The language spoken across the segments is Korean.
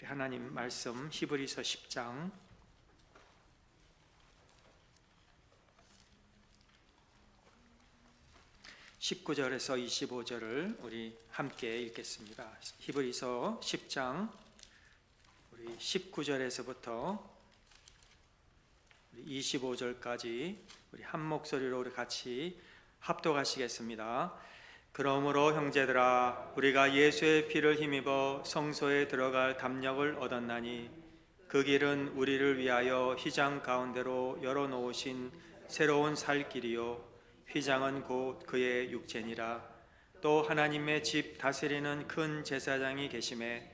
하나님 말씀 히브리서 10장 19절에서 25절을 우리 함께 읽겠습니다. 히브리서 10장 우리 19절에서부터 25절까지 우리 한 목소리로 우리 같이 합독하시겠습니다. 그러므로 형제들아, 우리가 예수의 피를 힘입어 성소에 들어갈 담력을 얻었나니 그 길은 우리를 위하여 휘장 가운데로 열어놓으신 새로운 살 길이요 휘장은 곧 그의 육체니라. 또 하나님의 집 다스리는 큰 제사장이 계심에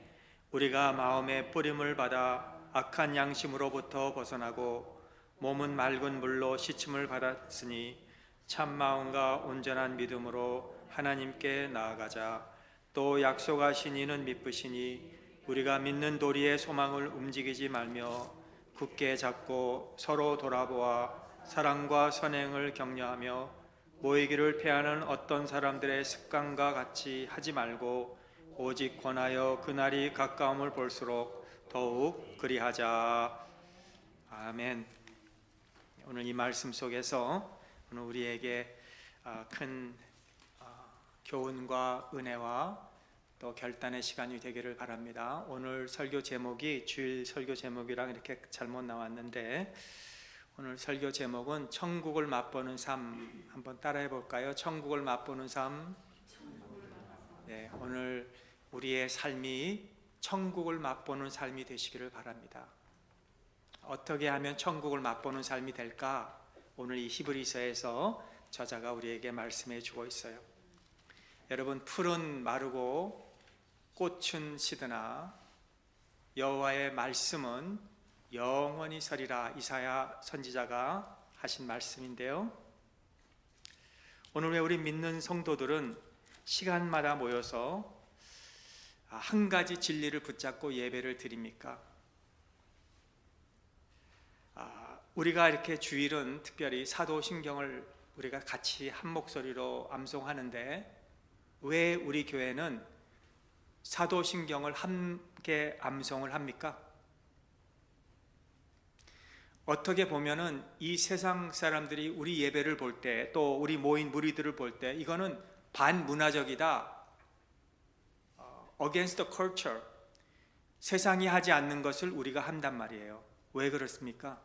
우리가 마음의 뿌림을 받아 악한 양심으로부터 벗어나고 몸은 맑은 물로 씻음을 받았으니 참 마음과 온전한 믿음으로 하나님께 나아가자. 또 약속하신 이는 믿으시니 우리가 믿는 도리의 소망을 움직이지 말며 굳게 잡고 서로 돌아보아 사랑과 선행을 격려하며 모이기를 패하는 어떤 사람들의 습관과 같이 하지 말고 오직 권하여 그날이 가까움을 볼수록 더욱 그리하자. 아멘. 오늘 이 말씀 속에서 오늘 우리에게 큰 교훈과 은혜와 또 결단의 시간이 되기를 바랍니다. 오늘 설교 제목이 주일 설교 제목이랑 이렇게 잘못 나왔는데 오늘 설교 제목은 천국을 맛보는 삶. 한번 따라해 볼까요? 천국을 맛보는 삶. 네, 오늘 우리의 삶이 천국을 맛보는 삶이 되시기를 바랍니다. 어떻게 하면 천국을 맛보는 삶이 될까? 오늘 이 히브리서에서 저자가 우리에게 말씀해 주고 있어요. 여러분, 풀은 마르고 꽃은 시드나 여호와의 말씀은 영원히 서리라. 이사야 선지자가 하신 말씀인데요, 오늘 왜 우리 믿는 성도들은 시간마다 모여서 한 가지 진리를 붙잡고 예배를 드립니까? 우리가 이렇게 주일은 특별히 사도신경을 우리가 같이 한 목소리로 암송하는데 왜 우리 교회는 사도신경을 함께 암송을 합니까? 어떻게 보면은 이 세상 사람들이 우리 예배를 볼 때, 또 우리 모인 무리들을 볼 때 이거는 반문화적이다, against the culture, 세상이 하지 않는 것을 우리가 한단 말이에요. 왜 그렇습니까?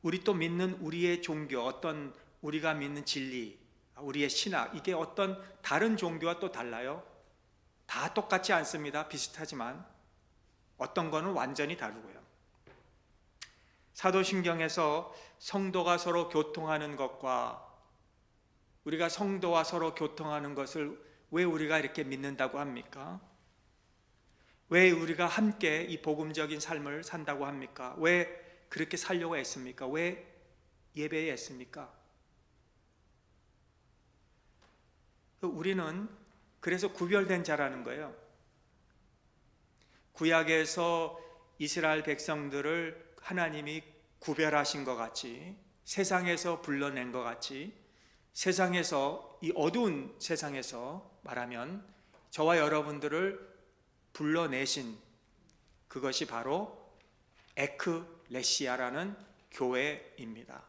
우리 또 믿는 우리의 종교, 어떤 우리가 믿는 진리, 우리의 신학, 이게 어떤 다른 종교와 또 달라요. 다 똑같지 않습니다. 비슷하지만 어떤 거는 완전히 다르고요. 사도신경에서 성도가 서로 교통하는 것과 우리가 성도와 서로 교통하는 것을 왜 우리가 이렇게 믿는다고 합니까? 왜 우리가 함께 이 복음적인 삶을 산다고 합니까? 왜 그렇게 살려고 했습니까? 왜 예배에 했습니까? 우리는 그래서 구별된 자라는 거예요. 구약에서 이스라엘 백성들을 하나님이 구별하신 것 같이, 세상에서 불러낸 것 같이, 세상에서, 이 어두운 세상에서 말하면 저와 여러분들을 불러내신 그것이 바로 에클레시아라는 교회입니다.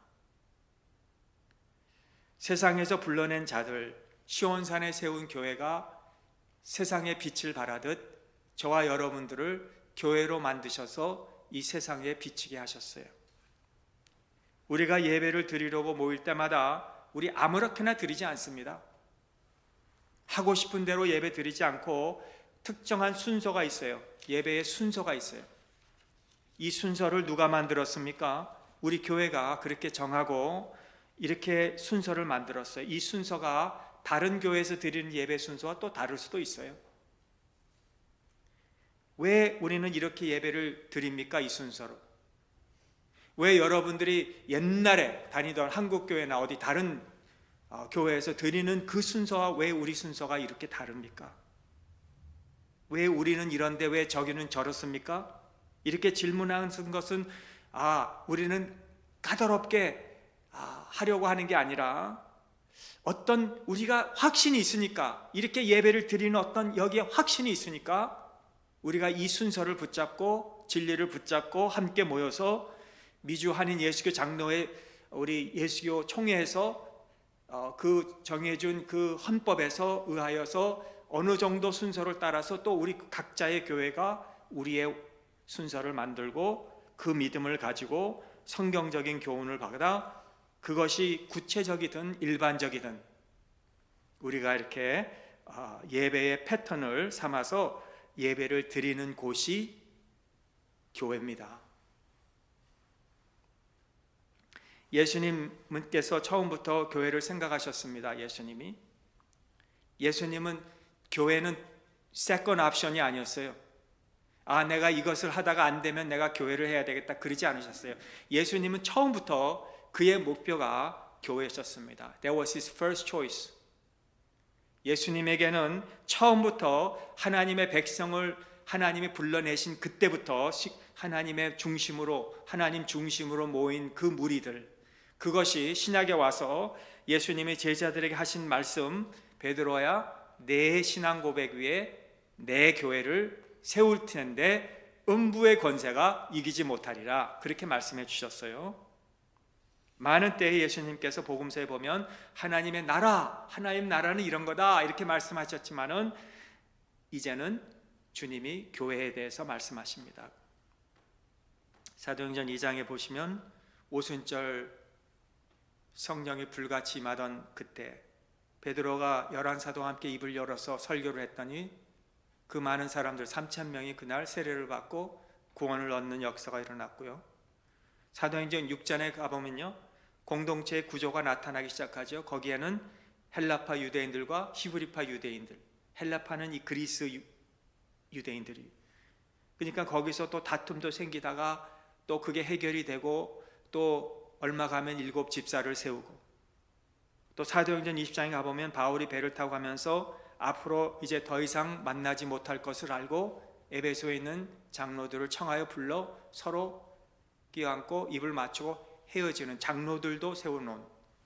세상에서 불러낸 자들, 시온산에 세운 교회가 세상의 빛을 발하듯 저와 여러분들을 교회로 만드셔서 이 세상에 비치게 하셨어요. 우리가 예배를 드리려고 모일 때마다 우리 아무렇게나 드리지 않습니다. 하고 싶은 대로 예배 드리지 않고 특정한 순서가 있어요. 예배의 순서가 있어요. 이 순서를 누가 만들었습니까? 우리 교회가 그렇게 정하고 이렇게 순서를 만들었어요. 이 순서가 다른 교회에서 드리는 예배 순서와 또 다를 수도 있어요. 왜 우리는 이렇게 예배를 드립니까? 이 순서로. 왜 여러분들이 옛날에 다니던 한국교회나 어디 다른 교회에서 드리는 그 순서와 왜 우리 순서가 이렇게 다릅니까? 왜 우리는 이런데 왜 저기는 저렇습니까? 이렇게 질문하는 것은 우리는 까다롭게 하려고 하는 게 아니라 어떤 우리가 확신이 있으니까, 이렇게 예배를 드리는 어떤 여기에 확신이 있으니까 우리가 이 순서를 붙잡고 진리를 붙잡고 함께 모여서 미주 한인 예수교 장로회 우리 예수교 총회에서 그 정해준 그 헌법에서 의하여서 어느 정도 순서를 따라서 또 우리 각자의 교회가 우리의 순서를 만들고 그 믿음을 가지고 성경적인 교훈을 받아 그것이 구체적이든 일반적이든 우리가 이렇게 예배의 패턴을 삼아서 예배를 드리는 곳이 교회입니다. 예수님께서 처음부터 교회를 생각하셨습니다. 예수님은 교회는 세컨 옵션이 아니었어요. 내가 이것을 하다가 안 되면 내가 교회를 해야 되겠다 그러지 않으셨어요. 예수님은 처음부터 그의 목표가 교회였습니다. That was his first choice. 예수님에게는 처음부터 하나님의 백성을 하나님이 불러내신 그때부터 하나님 중심으로 모인 그 무리들, 그것이 신약에 와서 예수님이 제자들에게 하신 말씀, 베드로야 내 신앙 고백 위에 내 교회를 세울 텐데 음부의 권세가 이기지 못하리라 그렇게 말씀해 주셨어요. 많은 때에 예수님께서 복음서에 보면 하나님 나라는 이런 거다 이렇게 말씀하셨지만은 이제는 주님이 교회에 대해서 말씀하십니다. 사도행전 2장에 보시면 오순절 성령이 불같이 임하던 그때 베드로가 11사도와 함께 입을 열어서 설교를 했더니 그 많은 사람들 3,000명이 그날 세례를 받고 구원을 얻는 역사가 일어났고요. 사도행전 6장에 가보면요, 공동체의 구조가 나타나기 시작하죠. 거기에는 헬라파 유대인들과 히브리파 유대인들, 헬라파는 이 그리스 유대인들이, 그러니까 거기서 또 다툼도 생기다가 또 그게 해결이 되고 또 얼마 가면 7 집사를 세우고, 또 사도행전 20장에 가보면 바울이 배를 타고 가면서 앞으로 이제 더 이상 만나지 못할 것을 알고 에베소에 있는 장로들을 청하여 불러 서로 끼안고 입을 맞추고 헤어지는 장로들도 세워놓은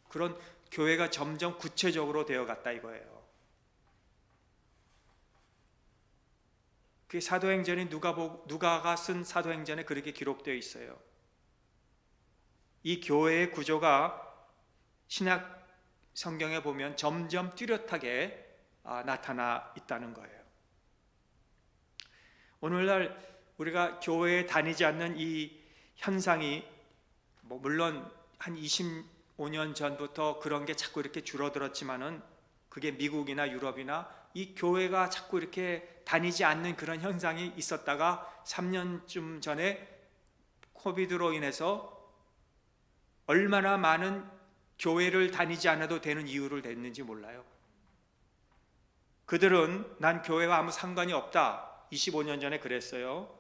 그런 교회가 점점 구체적으로 되어갔다 이거예요. 그게 사도행전이 누가가 쓴 사도행전에 그렇게 기록되어 있어요. 이 교회의 구조가 신약 성경에 보면 점점 뚜렷하게 나타나 있다는 거예요. 오늘날 우리가 교회에 다니지 않는 이 현상이 물론 한 25년 전부터 그런 게 자꾸 이렇게 줄어들었지만은 그게 미국이나 유럽이나 이 교회가 자꾸 이렇게 다니지 않는 그런 현상이 있었다가 3년쯤 전에 코비드로 인해서 얼마나 많은 교회를 다니지 않아도 되는 이유를 냈는지 몰라요. 그들은 난 교회와 아무 상관이 없다 25년 전에 그랬어요.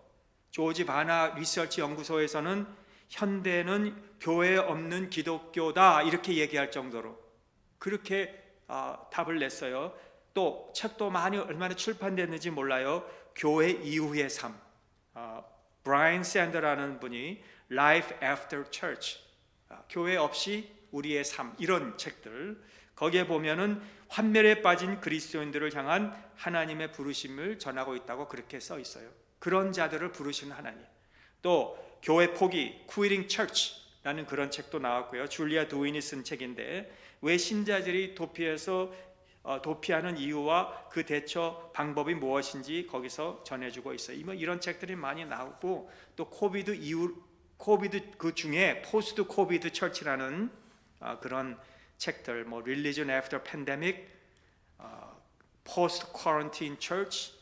조지 바나 리서치 연구소에서는 현대는 교회 없는 기독교다 이렇게 얘기할 정도로 그렇게 답을 냈어요. 또 책도 많이 얼마나 출판됐는지 몰라요. 교회 이후의 삶, 브라이언 샌더라는 분이 Life After Church, 교회 없이 우리의 삶, 이런 책들, 거기에 보면은 환멸에 빠진 그리스도인들을 향한 하나님의 부르심을 전하고 있다고 그렇게 써 있어요. 그런 자들을 부르시는 하나님. 또 교회 포기, Quitting Church라는 그런 책도 나왔고요. 줄리아 두윈이 쓴 책인데 왜 신자들이 도피하는 이유와 그 대처 방법이 무엇인지 거기서 전해주고 있어요. 이런 책들이 많이 나오고, 또 코비드 그 중에 포스트 코비드 처치라는 그런 책들, Religion After Pandemic, Post Quarantine Church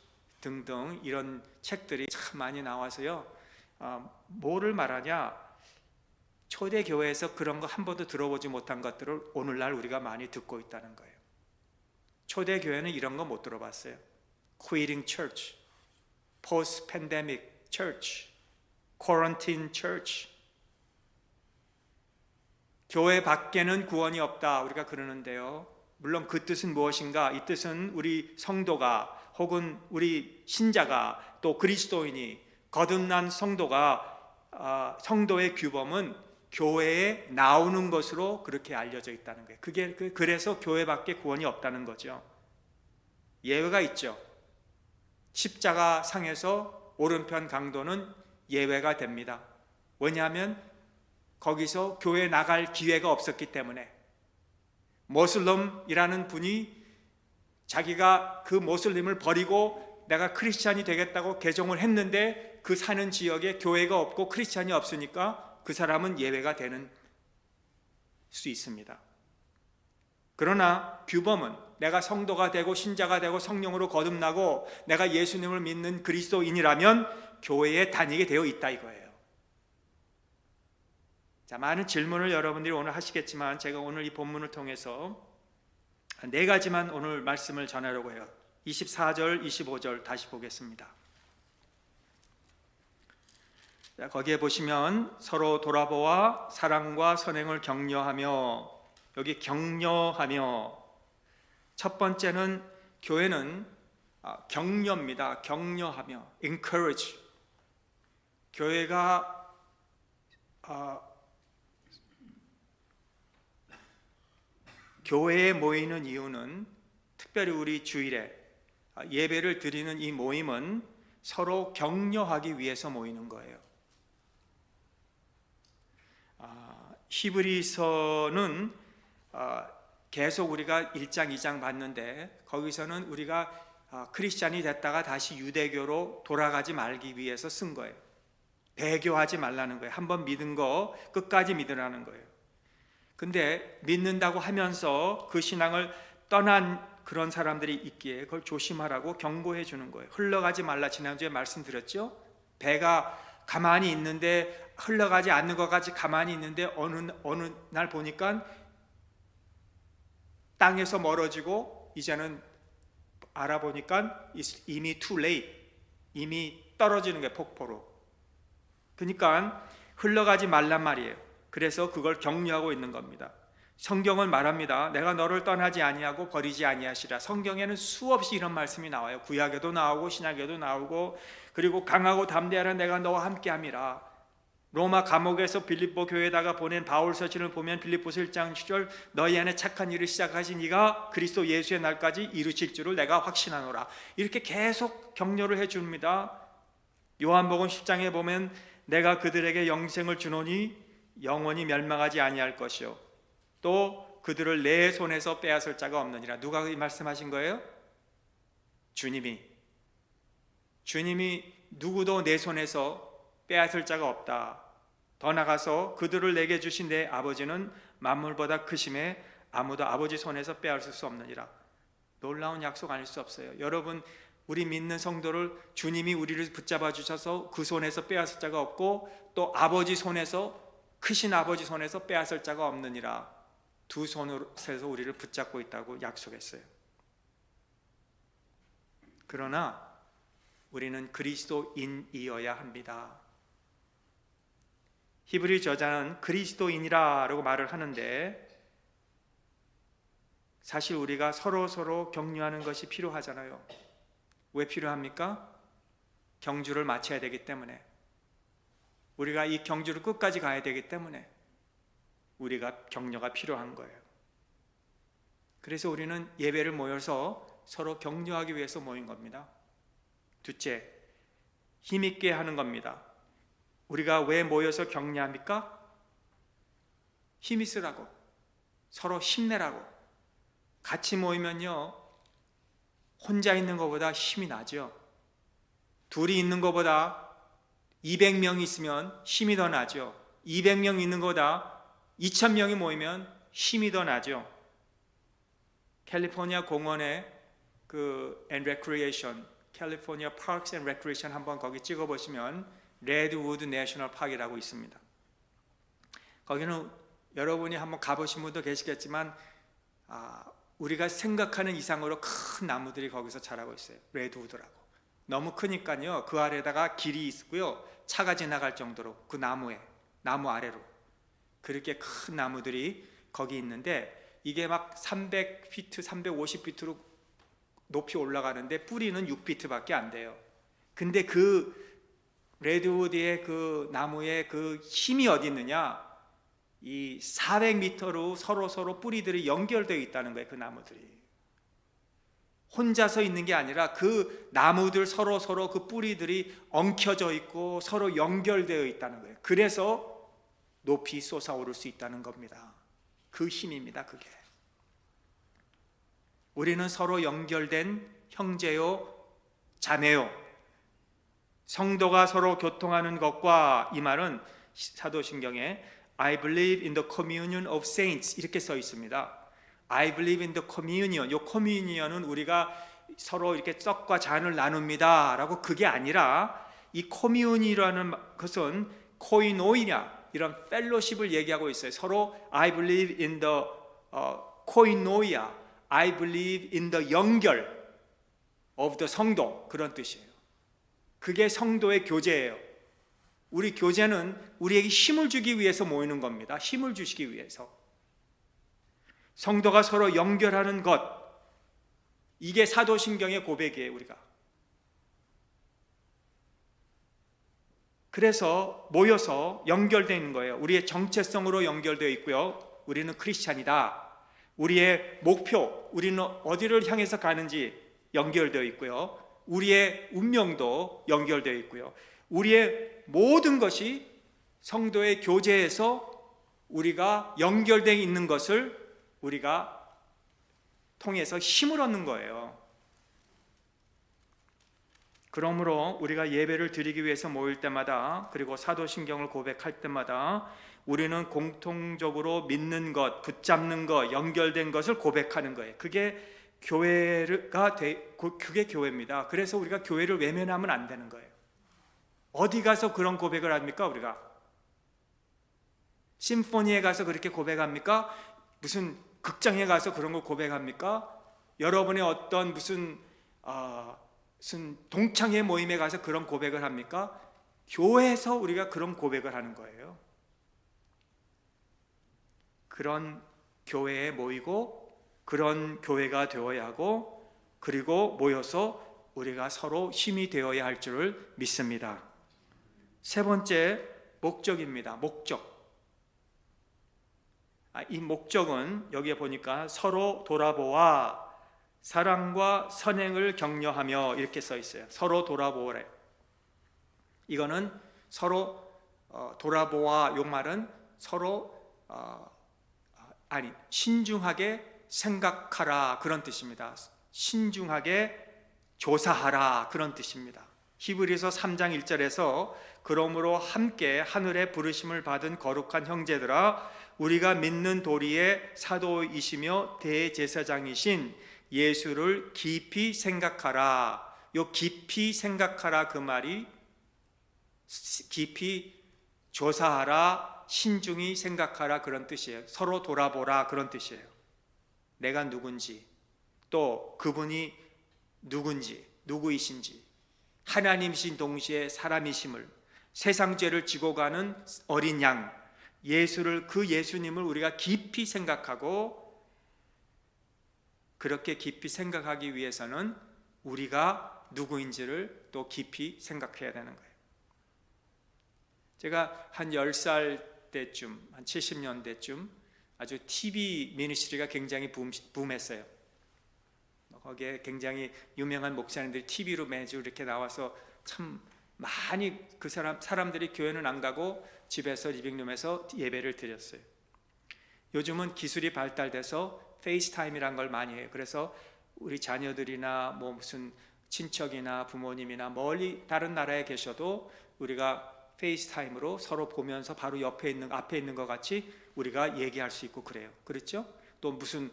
등등 이런 책들이 참 많이 나와서요. 뭐를 말하냐? 초대 교회에서 그런 거 한 번도 들어보지 못한 것들을 오늘날 우리가 많이 듣고 있다는 거예요. 초대 교회는 이런 거 못 들어봤어요. Quitting Church, Post Pandemic Church, Quarantine Church. 교회 밖에는 구원이 없다 우리가 그러는데요. 물론 그 뜻은 무엇인가? 이 뜻은 우리 성도가 혹은 우리 신자가 또 그리스도인이 거듭난 성도가 성도의 규범은 교회에 나오는 것으로 그렇게 알려져 있다는 거예요. 그래서 교회 밖에 구원이 없다는 거죠. 예외가 있죠. 십자가 상에서 오른편 강도는 예외가 됩니다. 왜냐하면 거기서 교회 나갈 기회가 없었기 때문에. 모슬림이라는 분이 자기가 그 모슬림을 버리고 내가 크리스찬이 되겠다고 개종을 했는데 그 사는 지역에 교회가 없고 크리스찬이 없으니까 그 사람은 예외가 되는 수 있습니다. 그러나 규범은 내가 성도가 되고 신자가 되고 성령으로 거듭나고 내가 예수님을 믿는 그리스도인이라면 교회에 다니게 되어 있다 이거예요. 자, 많은 질문을 여러분들이 오늘 하시겠지만 제가 오늘 이 본문을 통해서 네 가지만 오늘 말씀을 전하려고 해요. 24절, 25절 다시 보겠습니다. 자, 거기에 보시면 서로 돌아보아 사랑과 선행을 격려하며, 여기 격려하며, 첫 번째는 교회는 격려입니다. 격려하며, encourage. 교회가 교회에 모이는 이유는, 특별히 우리 주일에 예배를 드리는 이 모임은 서로 격려하기 위해서 모이는 거예요. 히브리서는 계속 우리가 1장, 2장 봤는데 거기서는 우리가 크리스찬이 됐다가 다시 유대교로 돌아가지 말기 위해서 쓴 거예요. 배교하지 말라는 거예요. 한번 믿은 거 끝까지 믿으라는 거예요. 근데 믿는다고 하면서 그 신앙을 떠난 그런 사람들이 있기에 그걸 조심하라고 경고해 주는 거예요. 흘러가지 말라. 지난주에 말씀드렸죠. 배가 가만히 있는데 흘러가지 않는 것까지 가만히 있는데 어느 날 보니까 땅에서 멀어지고 이제는 알아보니까 이미 too late, 이미 떨어지는 게 폭포로. 그러니까 흘러가지 말란 말이에요. 그래서 그걸 격려하고 있는 겁니다. 성경은 말합니다. 내가 너를 떠나지 아니하고 버리지 아니하시라. 성경에는 수없이 이런 말씀이 나와요. 구약에도 나오고 신약에도 나오고, 그리고 강하고 담대하라 내가 너와 함께함이라. 로마 감옥에서 빌립보 교회에다가 보낸 바울 서신을 보면 빌립보서 1장 7절 너희 안에 착한 일을 시작하신 이가 그리스도 예수의 날까지 이루실 줄을 내가 확신하노라. 이렇게 계속 격려를 해줍니다. 요한복음 10장에 보면 내가 그들에게 영생을 주노니 영원히 멸망하지 아니할 것이요 또 그들을 내 손에서 빼앗을 자가 없느니라. 누가 이 말씀하신 거예요? 주님이 누구도 내 손에서 빼앗을 자가 없다. 더 나가서 그들을 내게 주신 내 아버지는 만물보다 크심에 아무도 아버지 손에서 빼앗을 수 없느니라. 놀라운 약속 아닐 수 없어요. 여러분, 우리 믿는 성도를 주님이 우리를 붙잡아 주셔서 그 손에서 빼앗을 자가 없고 또 아버지 손에서, 크신 아버지 손에서 빼앗을 자가 없느니라. 두 손으로 세서 우리를 붙잡고 있다고 약속했어요. 그러나 우리는 그리스도인이어야 합니다. 히브리 저자는 그리스도인이라고 말을 하는데 사실 우리가 서로 격려하는 것이 필요하잖아요. 왜 필요합니까? 경주를 마쳐야 되기 때문에, 우리가 이 경주를 끝까지 가야 되기 때문에 우리가 격려가 필요한 거예요. 그래서 우리는 예배를 모여서 서로 격려하기 위해서 모인 겁니다. 둘째, 힘있게 하는 겁니다. 우리가 왜 모여서 격려합니까? 힘있으라고, 서로 힘내라고. 같이 모이면요, 혼자 있는 것보다 힘이 나죠. 둘이 있는 것보다 200명 있으면 힘이 더 나죠. 200명 있는 것보다 2000명이 모이면 힘이 더 나죠. 캘리포니아 공원에 and Recreation, 캘리포니아 Parks and Recreation 한번 거기 찍어보시면 레드우드 내셔널 파크라고 있습니다. 거기는 여러분이 한번 가보신 분도 계시겠지만 우리가 생각하는 이상으로 큰 나무들이 거기서 자라고 있어요. 레드우드라고. 너무 크니까요, 그 아래다가 길이 있고요, 차가 지나갈 정도로 그 나무 아래로 그렇게 큰 나무들이 거기 있는데 이게 막 300피트, 350피트로 높이 올라가는데 뿌리는 6피트밖에 안 돼요. 근데 그 레드우드의 그 나무의 그 힘이 어디 있느냐? 이 400m로 서로 뿌리들이 연결되어 있다는 거예요. 그 나무들이. 혼자서 있는 게 아니라 그 나무들 서로 그 뿌리들이 엉켜져 있고 서로 연결되어 있다는 거예요. 그래서 높이 솟아오를 수 있다는 겁니다. 그 힘입니다. 그게. 우리는 서로 연결된 형제요 자매요. 성도가 서로 교통하는 것과, 이 말은 사도신경에 I believe in the communion of saints 이렇게 써 있습니다. I believe in the communion. 이 communion은 우리가 서로 이렇게 떡과 잔을 나눕니다 라고, 그게 아니라 이 commun이라는 것은 koinonia, 이런 펠로십을 얘기하고 있어요. 서로 I believe in the koinonia, I believe in the 연결 of the 성도, 그런 뜻이에요. 그게 성도의 교제예요. 우리 교제는 우리에게 힘을 주기 위해서 모이는 겁니다. 힘을 주시기 위해서. 성도가 서로 연결하는 것, 이게 사도신경의 고백이에요. 우리가 그래서 모여서 연결되어 있는 거예요. 우리의 정체성으로 연결되어 있고요. 우리는 크리스찬이다. 우리의 목표, 우리는 어디를 향해서 가는지 연결되어 있고요. 우리의 운명도 연결되어 있고요. 우리의 모든 것이 성도의 교제에서 우리가 연결되어 있는 것을 우리가 통해서 힘을 얻는 거예요. 그러므로 우리가 예배를 드리기 위해서 모일 때마다, 그리고 사도신경을 고백할 때마다 우리는 공통적으로 믿는 것, 붙잡는 것, 연결된 것을 고백하는 거예요. 그게 그게 교회입니다. 그래서 우리가 교회를 외면하면 안 되는 거예요. 어디 가서 그런 고백을 합니까? 우리가 심포니에 가서 그렇게 고백합니까? 무슨 극장에 가서 그런 걸 고백합니까? 여러분의 어떤 무슨 동창회 모임에 가서 그런 고백을 합니까? 교회에서 우리가 그런 고백을 하는 거예요. 그런 교회에 모이고 그런 교회가 되어야 하고, 그리고 모여서 우리가 서로 힘이 되어야 할 줄을 믿습니다. 세 번째, 목적입니다. 목적. 이 목적은 여기에 보니까 서로 돌아보아 사랑과 선행을 격려하며 이렇게 써 있어요. 서로 돌아보래. 이거는 서로 돌아보아, 요 말은 서로 신중하게 생각하라, 그런 뜻입니다. 신중하게 조사하라, 그런 뜻입니다. 히브리서 3장 1절에서 그러므로 함께 하늘의 부르심을 받은 거룩한 형제들아, 우리가 믿는 도리의 사도이시며 대제사장이신 예수를 깊이 생각하라. 요 깊이 생각하라, 그 말이 깊이 조사하라, 신중히 생각하라, 그런 뜻이에요. 서로 돌아보라, 그런 뜻이에요. 내가 누군지, 또 그분이 누군지, 누구이신지, 하나님이신 동시에 사람이심을, 세상 죄를 지고 가는 어린 양 예수를, 그 예수님을 우리가 깊이 생각하고, 그렇게 깊이 생각하기 위해서는 우리가 누구인지를 또 깊이 생각해야 되는 거예요. 제가 한 10살 때쯤, 한 70년대쯤 아주 TV 미니스트리가 굉장히 붐했어요. 거기에 굉장히 유명한 목사님들이 TV로 매주 이렇게 나와서 참 많이 그 사람들이 교회는 안 가고 집에서 리빙룸에서 예배를 드렸어요. 요즘은 기술이 발달돼서 페이스타임이란 걸 많이 해요. 그래서 우리 자녀들이나 뭐 무슨 친척이나 부모님이나 멀리 다른 나라에 계셔도 우리가 페이스타임으로 서로 보면서 바로 앞에 있는 것 같이 우리가 얘기할 수 있고 그래요. 그렇죠? 또 무슨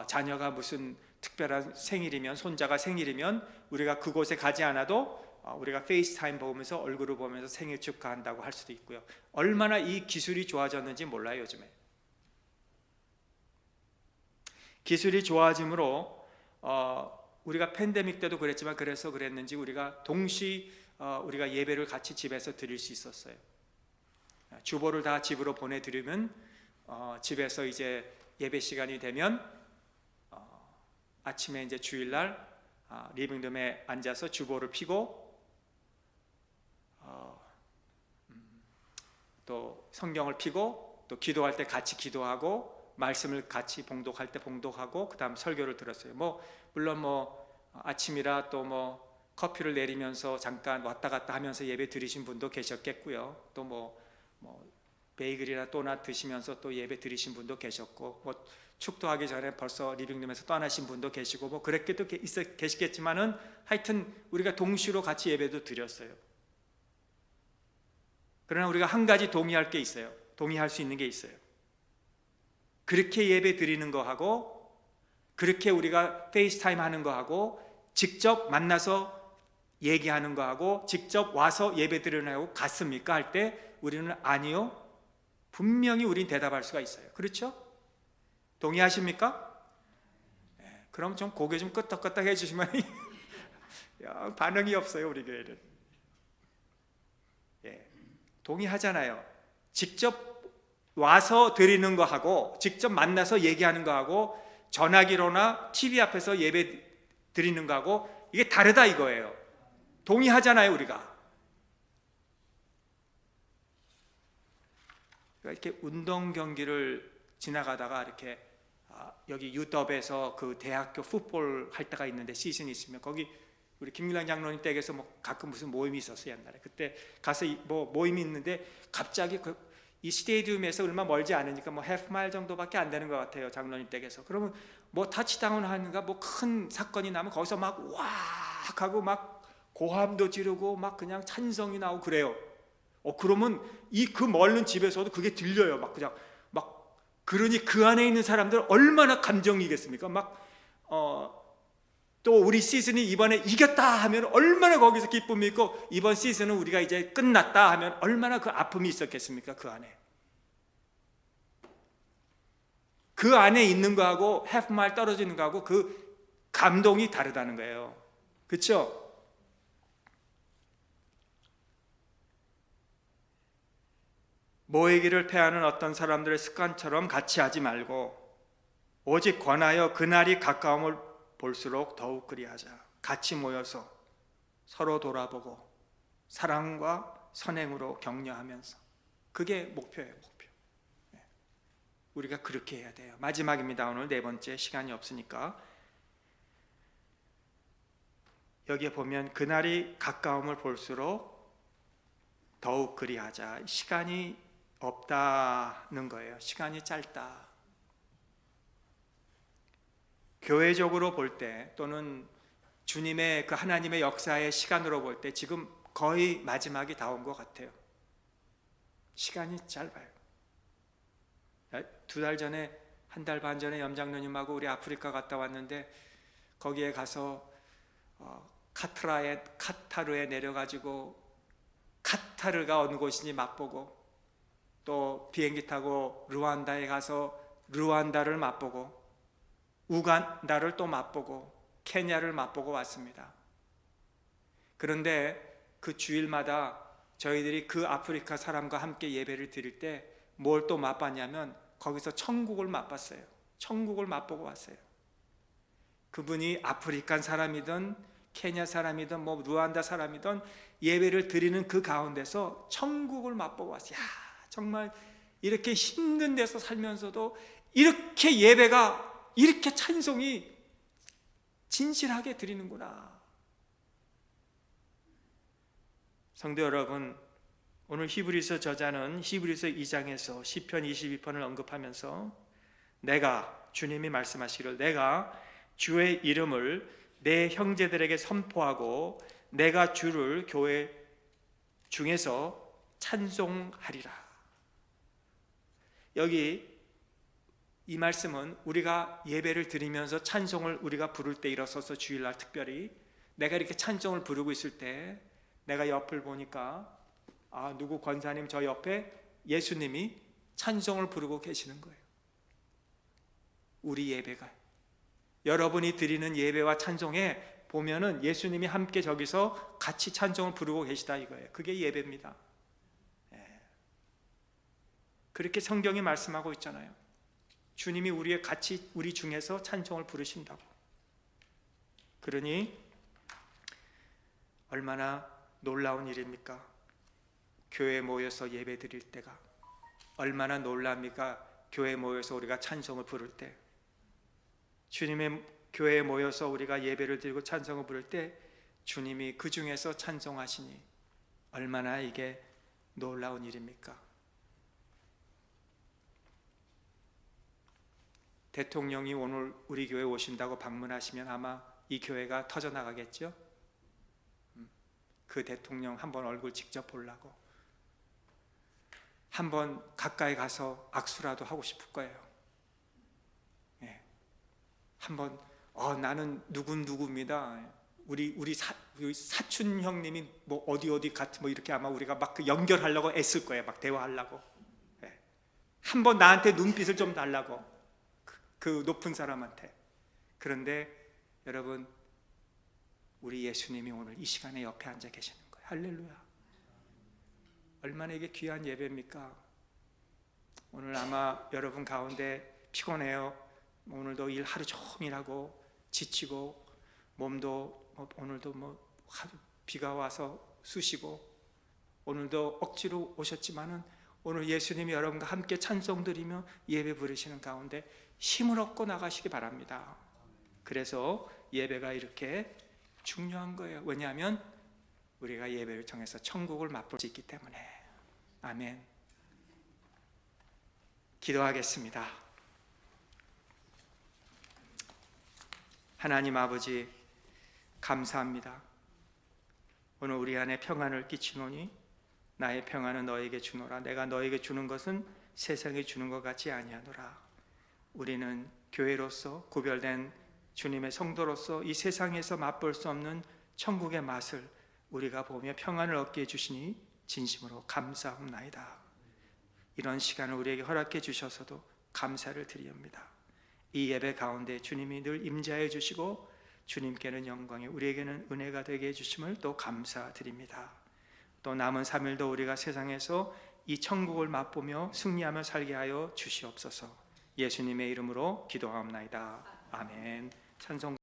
자녀가 무슨 특별한 생일이면, 손자가 생일이면 우리가 그곳에 가지 않아도 우리가 페이스타임 보면서 얼굴을 보면서 생일 축하한다고 할 수도 있고요. 얼마나 이 기술이 좋아졌는지 몰라요, 요즘에. 기술이 좋아짐으로 우리가 팬데믹 때도 그랬지만, 그래서 그랬는지 우리가 우리가 예배를 같이 집에서 드릴 수 있었어요. 주보를 다 집으로 보내드리면 집에서 이제 예배 시간이 되면 아침에 이제 주일날 리빙룸에 앉아서 주보를 피고 또 성경을 피고, 또 기도할 때 같이 기도하고, 말씀을 같이 봉독할 때 봉독하고, 그 다음 설교를 들었어요. 물론 아침이라 또 뭐 커피를 내리면서 잠깐 왔다 갔다 하면서 예배 드리신 분도 계셨겠고요. 또 뭐 베이글이나 또나 드시면서 또 예배 드리신 분도 계셨고, 뭐 축도하기 전에 벌써 리빙룸에서 떠나신 분도 계시고, 뭐 그렇게도 계시겠지만은 하여튼 우리가 동시로 같이 예배도 드렸어요. 그러나 우리가 한 가지 동의할 게 있어요. 동의할 수 있는 게 있어요. 그렇게 예배 드리는 거하고, 그렇게 우리가 페이스타임 하는 거하고, 직접 만나서 얘기하는 거하고, 직접 와서 예배 드리는 거하고 같습니까? 할 때 우리는 아니요, 분명히 우린 대답할 수가 있어요. 그렇죠? 동의하십니까? 네, 그럼 좀 고개 좀 끄덕끄덕 해주시면 반응이 없어요, 우리 교회는. 예, 동의하잖아요. 직접 와서 드리는 거하고 직접 만나서 얘기하는 거하고 전화기로나 TV 앞에서 예배 드리는 거하고 이게 다르다 이거예요. 동의하잖아요, 우리가. 이렇게 운동 경기를 지나가다가 이렇게 여기 유더에서 그 대학교 풋볼 할 때가 있는데 시즌이 있으면 거기 우리 김일환 장로님 댁에서 뭐 가끔 무슨 모임이 있었어요, 옛날에. 그때 가서 뭐 모임이 있는데 갑자기 이 스테디움에서 얼마 멀지 않으니까 뭐 해프마일 정도밖에 안 되는 것 같아요, 장로님 댁에서. 그러면 뭐 타치다운 하는가 뭐 큰 사건이 나면 거기서 막 와 하고 막 고함도 지르고 막 그냥 찬성이 나오고 그래요. 그러면 그 멀는 집에서도 그게 들려요. 막 그냥 막, 그러니 그 안에 있는 사람들 얼마나 감정이겠습니까? 또 우리 시즌이 이번에 이겼다 하면 얼마나 거기서 기쁨이 있고, 이번 시즌은 우리가 이제 끝났다 하면 얼마나 그 아픔이 있었겠습니까? 그 안에 있는 거하고 해프마일 떨어지는 거하고 그 감동이 다르다는 거예요. 그렇죠? 모이기를 패하는 어떤 사람들의 습관처럼 같이 하지 말고 오직 권하여 그날이 가까움을 볼수록 더욱 그리하자. 같이 모여서 서로 돌아보고 사랑과 선행으로 격려하면서, 그게 목표예요, 목표. 우리가 그렇게 해야 돼요. 마지막입니다. 오늘 네 번째, 시간이 없으니까. 여기에 보면 그날이 가까움을 볼수록 더욱 그리하자. 시간이 없다는 거예요. 시간이 짧다. 교회적으로 볼 때 또는 주님의 그 하나님의 역사의 시간으로 볼 때 지금 거의 마지막이 다 온 것 같아요. 시간이 짧아요. 2달 전에, 1달 반 전에 염장로님하고 우리 아프리카 갔다 왔는데 거기에 가서 카타르에 내려가지고 카타르가 어느 곳인지 맛보고, 또 비행기 타고 루안다에 가서 루안다를 맛보고, 우간다를 또 맛보고, 케냐를 맛보고 왔습니다. 그런데 그 주일마다 저희들이 그 아프리카 사람과 함께 예배를 드릴 때 뭘 또 맛봤냐면 거기서 천국을 맛봤어요. 천국을 맛보고 왔어요. 그분이 아프리칸 사람이든 케냐 사람이든 뭐 루안다 사람이든 예배를 드리는 그 가운데서 천국을 맛보고 왔어요. 야, 정말 이렇게 힘든 데서 살면서도 이렇게 예배가, 이렇게 찬송이 진실하게 드리는구나. 성도 여러분, 오늘 히브리서 저자는 히브리서 2장에서 시편 22편을 언급하면서 주님이 말씀하시기를 내가 주의 이름을 내 형제들에게 선포하고 내가 주를 교회 중에서 찬송하리라. 여기 이 말씀은 우리가 예배를 드리면서 찬송을 우리가 부를 때 일어서서 주일날 특별히 내가 이렇게 찬송을 부르고 있을 때 내가 옆을 보니까 누구 권사님 저 옆에 예수님이 찬송을 부르고 계시는 거예요. 우리 예배가, 여러분이 드리는 예배와 찬송에 보면은 예수님이 함께 저기서 같이 찬송을 부르고 계시다 이거예요. 그게 예배입니다. 그렇게 성경이 말씀하고 있잖아요. 주님이 우리 중에서 찬송을 부르신다고. 그러니 얼마나 놀라운 일입니까? 교회에 모여서 예배 드릴 때가 얼마나 놀랍니까? 교회에 모여서 우리가 찬송을 부를 때 주님의 교회에 모여서 우리가 예배를 드리고 찬송을 부를 때 주님이 그 중에서 찬송하시니 얼마나 이게 놀라운 일입니까? 대통령이 오늘 우리 교회에 오신다고 방문하시면 아마 이 교회가 터져나가겠죠? 그 대통령 한번 얼굴 직접 보려고 한번 가까이 가서 악수라도 하고 싶을 거예요. 예. 한번 나는 누구입니다. 우리 사촌 형님이 뭐 어디 같은 뭐 이렇게 아마 우리가 막 그 연결하려고 애쓸 거예요. 막 대화하려고. 예. 한번 나한테 눈빛을 좀 달라고 그 높은 사람한테. 그런데 여러분, 우리 예수님이 오늘 이 시간에 옆에 앉아 계시는 거예요. 할렐루야. 얼마나 이게 귀한 예배입니까? 오늘 아마 여러분 가운데 피곤해요. 오늘도 일 하루 종일 하고 지치고 몸도 오늘도 비가 와서 쑤시고 오늘도 억지로 오셨지만은 오늘 예수님이 여러분과 함께 찬송 드리며 예배 부르시는 가운데 힘을 얻고 나가시기 바랍니다. 그래서 예배가 이렇게 중요한 거예요. 왜냐하면 우리가 예배를 통해서 천국을 맛볼 수 있기 때문에. 아멘. 기도하겠습니다. 하나님 아버지, 감사합니다. 오늘 우리 안에 평안을 끼치노니 나의 평안은 너에게 주노라. 내가 너에게 주는 것은 세상에 주는 것 같지 아니하노라. 우리는 교회로서 구별된 주님의 성도로서 이 세상에서 맛볼 수 없는 천국의 맛을 우리가 보며 평안을 얻게 해주시니 진심으로 감사합나이다. 이런 시간을 우리에게 허락해 주셔서도 감사를 드리옵니다. 이 예배 가운데 주님이 늘 임재해 주시고 주님께는 영광이, 우리에게는 은혜가 되게 해주심을 또 감사드립니다. 또 남은 3일도 우리가 세상에서 이 천국을 맛보며 승리하며 살게 하여 주시옵소서. 예수님의 이름으로 기도하옵나이다. 아멘. 찬송